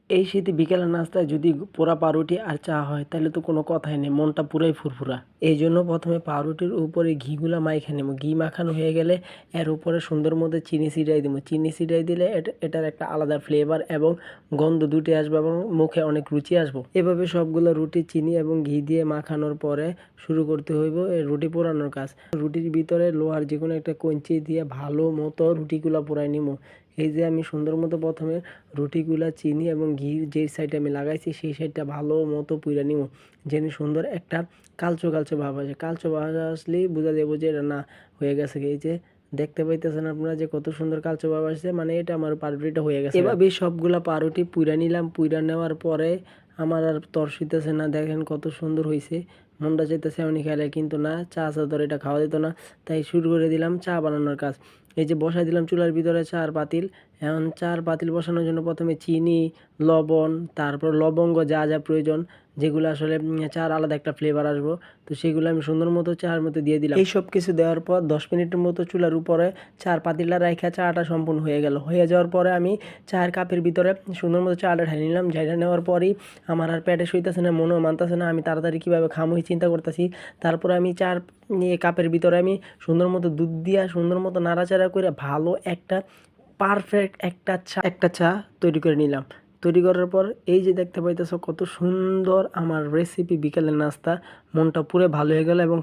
এই শীতে বিকেলের নাস্তায় যদি পোড়া পাউরুটি আর চা হয় তাহলে তো কোনো কথাই নেই, মনটা পুরাই ফুরফুরা। এই জন্য প্রথমে পাউরুটির উপরে ঘিগুলা মাইখা নেব। ঘি মাখানো হয়ে গেলে এর উপরে সুন্দর মতো চিনি ছিটাই দেবো। চিনি ছিটাই দিলে এটার একটা আলাদা ফ্লেভার এবং গন্ধ দুটি আসবে এবং মুখে অনেক রুচি আসবো। এভাবে সবগুলো রুটি চিনি এবং ঘি দিয়ে মাখানোর পরে শুরু করতে হইব এই রুটি পোড়ানোর কাজ। রুটির ভিতরে লোহার যে কোনো একটা কঞ্চি দিয়ে ভালো মতো রুটিগুলা পোড়াই নিব। এই যে আমি সুন্দর মতো প্রথমে রুটিগুলা চিনি এবং ঘি যে সাইডে আমি লাগাইছি সেই সাইডটা ভালো মতো পুইরা নিব, যেন সুন্দর একটা কালচো কালচো ভাব আসে। কালচো ভাব আসলেই বোঝা যাবো যে এটা না হয়ে গেছে। এই যে দেখতে পাইতেছেন আপনারা যে কত সুন্দর কালচো ভাব আসছে, মানে এটা আমার পাউরুটিটা হয়ে গেছে। এভাবেই সবগুলা পাউরুটি পুইরা নিলাম। পুইরা নেওয়ার পরে আমার আর তর সইতেছে না। দেখেন কত সুন্দর হয়েছে, মনটা চাইতেছে এমনি খাইলে, কিন্তু না, চা তো এটা খাওয়া যেত না, তাই শুরু করে দিলাম চা বানানোর কাজ। এই যে বসাই দিলাম চুলার ভিতরে চার পাতিল। এখন চার পাতিল বসানোর জন্য প্রথমে চিনি, লবণ, তারপর লবঙ্গ যা যা প্রয়োজন, যেগুলো আসলে চার আলাদা একটা ফ্লেভার আসবো, তো সেগুলো আমি সুন্দর মতো চার মতো দিয়ে দিলাম। এই সব কিছু দেওয়ার পর 10 মিনিটের মতো চুলার উপরে চার পাতিলটা রাখা চাটা সম্পূর্ণ হয়ে গেল। হয়ে যাওয়ার পরে আমি চায়ের কাপের ভিতরে সুন্দর মতো চাটা ঢেলে নিলাম। ঢেলে নেওয়ার পরই আমার আর পেটে শুইতেছে না, মনেও মানতেছে না, আমি তাড়াতাড়ি কীভাবে খামোই চিন্তা করতেছি। তারপরে আমি চার কাপের ভিতরে আমি সুন্দর মতো দুধ দিয়া সুন্দর মতো নাড়াচাড়া করে ভালো একটা পারফেক্ট একটা চা তৈরি করে নিলাম। তৈরি করার পর এই যে দেখতে পাইতেছো কত সুন্দর আমার রেসিপি বিকেলের নাস্তা, মনটা পুরো ভালো হয়ে গেল এবং